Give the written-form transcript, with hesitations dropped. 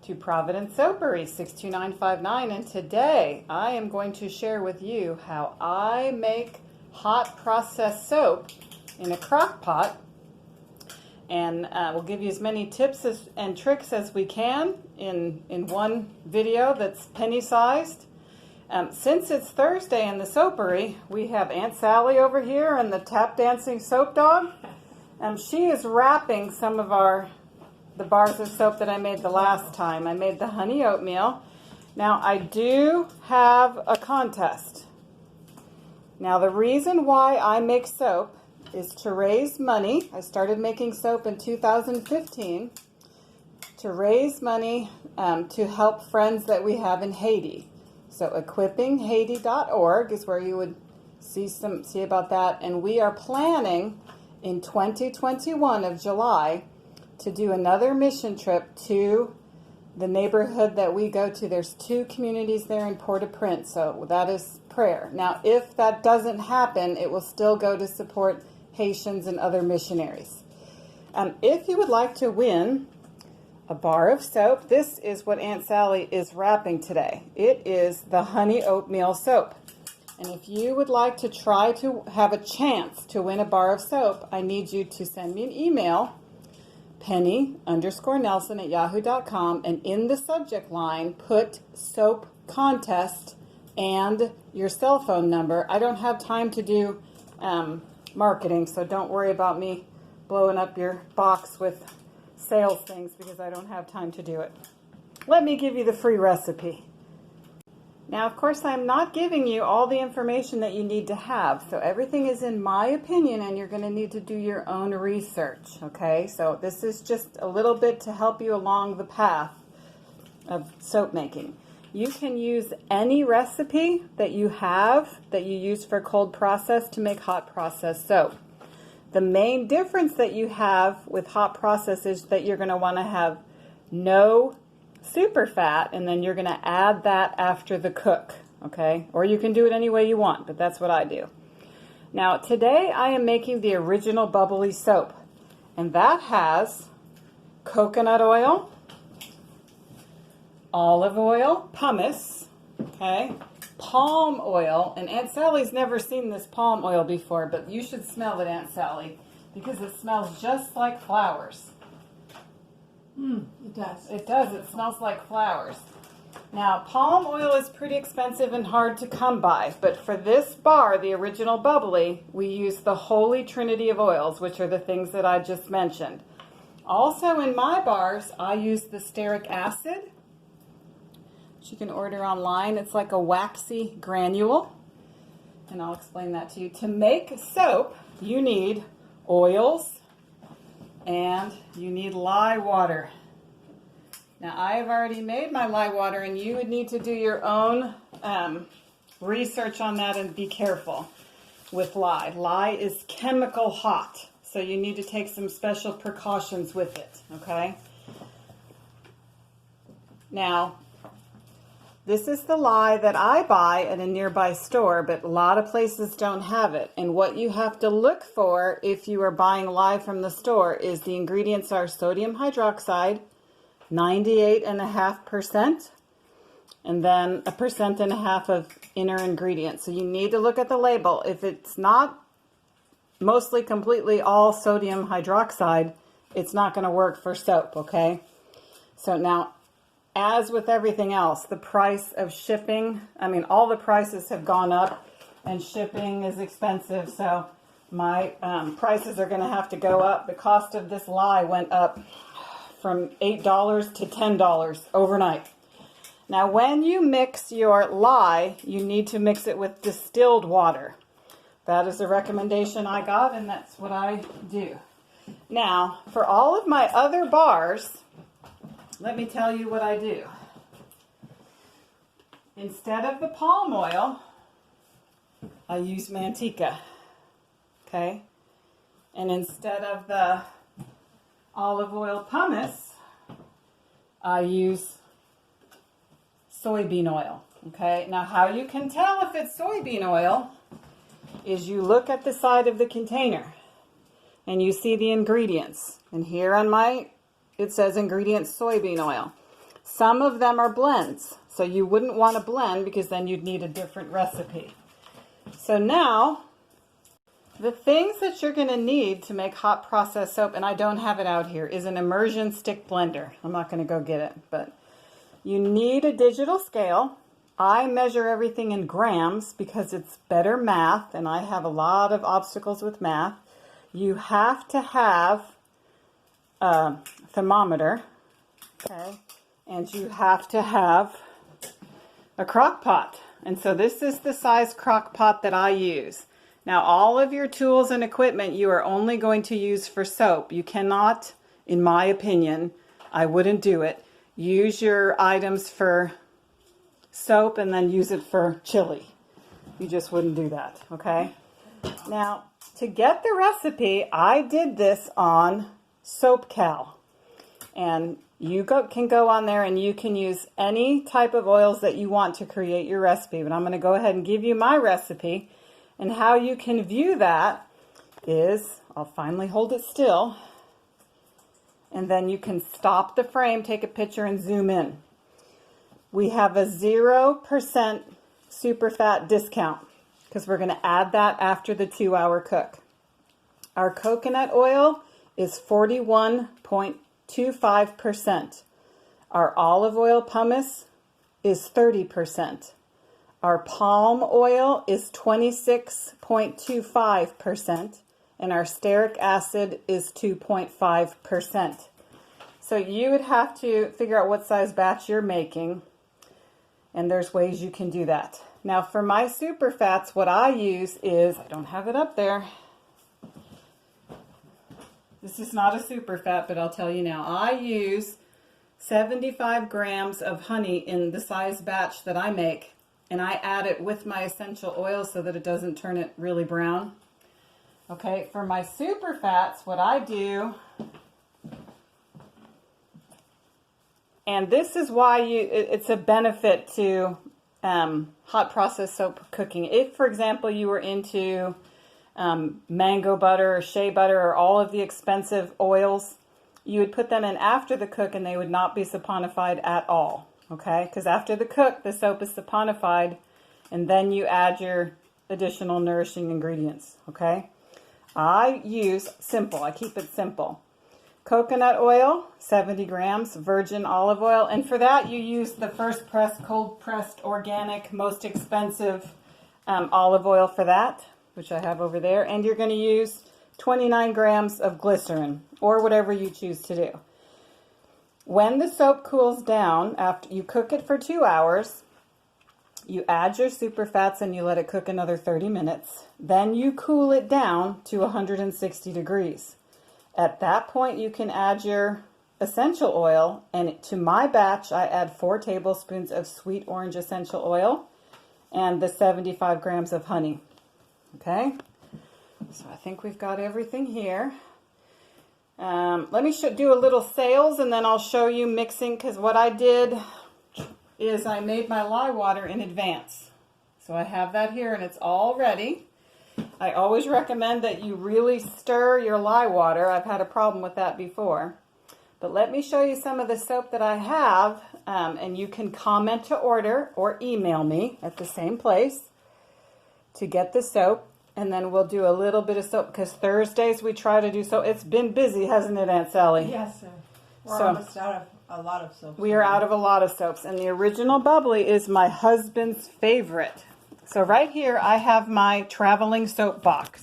to Providence Soapery 62959, and today I am going to share with you how I make hot processed soap in a crock pot, and we'll give you as many tips and tricks as we can in one video that's penny-sized. Since it's Thursday in the soapery, we have Aunt Sally over here and the tap dancing soap dog. She is wrapping some of the bars of soap that I made the last time. I made the honey oatmeal. Now I do have a contest. Now the reason why I make soap is to raise money. I started making soap in 2015 to raise money to help friends that we have in Haiti. So equippinghaiti.org is where you would see about that. And we are planning in 2021 of July to do another mission trip to the neighborhood that we go to. There's 2 communities there in Port-au-Prince, so that is prayer. Now, if that doesn't happen, it will still go to support Haitians and other missionaries. If you would like to win a bar of soap, this is what Aunt Sally is wrapping today. It is the honey oatmeal soap. And if you would like to try to have a chance to win a bar of soap, I need you to send me an email, penny_nelson@yahoo.com, and in the subject line put soap contest and your cell phone number. I don't have time to do marketing, so don't worry about me blowing up your box with sales things because I don't have time to do it. Let me give you the free recipe. Now, of course, I'm not giving you all the information that you need to have. So everything is in my opinion, and you're going to need to do your own research, okay? So this is just a little bit to help you along the path of soap making. You can use any recipe that you have that you use for cold process to make hot process soap. The main difference that you have with hot process is that you're going to want to have no super fat, and then you're going to add that after the cook, okay? Or you can do it any way you want, but that's what I do. Now, today I am making the original bubbly soap, and that has coconut oil, olive oil, pumice, okay, palm oil, and Aunt Sally's never seen this palm oil before, but you should smell it, Aunt Sally, because it smells just like flowers. It does. It does. It smells like flowers. Now, palm oil is pretty expensive and hard to come by, but for this bar, the original bubbly, we use the Holy Trinity of oils, which are the things that I just mentioned. Also in my bars, I use the stearic acid, which you can order online. It's like a waxy granule, and I'll explain that to you. To make soap, you need oils, and you need lye water. Now, I have already made my lye water, and you would need to do your own research on that and be careful with lye. Lye is chemical hot, so you need to take some special precautions with it, okay? Now, this is the lye that I buy at a nearby store, but a lot of places don't have it. And what you have to look for if you are buying lye from the store is the ingredients are sodium hydroxide, 98.5%, and then 1.5% of inner ingredients. So you need to look at the label. If it's not mostly completely all sodium hydroxide, it's not going to work for soap, okay? So now, as with everything else, the price of shipping, all the prices have gone up and shipping is expensive, so my prices are going to have to go up. The cost of this lye went up from $8 to $10 overnight. Now, when you mix your lye, you need to mix it with distilled water. That is the recommendation I got, and that's what I do. Now, for all of my other bars, let me tell you what I do. Instead of the palm oil, I use manteca, okay? And instead of the olive oil pumice, I use soybean oil, okay? Now, how you can tell if it's soybean oil is you look at the side of the container and you see the ingredients. And here on it says ingredients soybean oil. Some of them are blends, so you wouldn't want to blend because then you'd need a different recipe. So now, the things that you're going to need to make hot process soap, and I don't have it out here, is an immersion stick blender. I'm not going to go get it, but you need a digital scale. I measure everything in grams because it's better math, and I have a lot of obstacles with math. You have to have a thermometer, okay, and you have to have a crock pot. And so this is the size crock pot that I use. Now, all of your tools and equipment you are only going to use for soap. You cannot, in my opinion, I wouldn't do it, use your items for soap and then use it for chili. You just wouldn't do that, okay? Now, to get the recipe, I did this on SoapCal. And you can go on there and you can use any type of oils that you want to create your recipe. But I'm going to go ahead and give you my recipe. And how you can view that is, I'll finally hold it still. And then you can stop the frame, take a picture, and zoom in. We have a 0% super fat discount because we're going to add that after the 2-hour cook. Our coconut oil is 41.25%. Our olive oil pumice is 30%. Our palm oil is 26.25%. And our stearic acid is 2.5%. So you would have to figure out what size batch you're making. And there's ways you can do that. Now for my super fats, what I use is, I don't have it up there. This is not a super fat, but I'll tell you now. I use 75 grams of honey in the size batch that I make. And I add it with my essential oil so that it doesn't turn it really brown. Okay, for my super fats, what I do, and this is why it's a benefit to hot process soap cooking. If, for example, you were into mango butter or shea butter or all of the expensive oils, you would put them in after the cook and they would not be saponified at all. Okay, because after the cook, the soap is saponified and then you add your additional nourishing ingredients. Okay, I use simple. I keep it simple. Coconut oil, 70 grams, virgin olive oil. And for that, you use the first pressed, cold pressed, organic, most expensive olive oil for that, which I have over there. And you're going to use 29 grams of glycerin or whatever you choose to do. When the soap cools down, after you cook it for 2 hours, you add your super fats and you let it cook another 30 minutes. Then you cool it down to 160 degrees. At that point, you can add your essential oil, and to my batch, I add 4 tablespoons of sweet orange essential oil and the 75 grams of honey. Okay, so I think we've got everything here. Let me do a little sales, and then I'll show you mixing, because what I did is I made my lye water in advance. So I have that here, and it's all ready. I always recommend that you really stir your lye water. I've had a problem with that before. But let me show you some of the soap that I have, and you can comment to order or email me at the same place to get the soap. And then we'll do a little bit of soap, because Thursdays we try to do soap. It's been busy, hasn't it, Aunt Sally? Yes, sir. We're almost out of a lot of soaps. We are out of a lot of soaps. And the original bubbly is my husband's favorite. So right here I have my traveling soap box.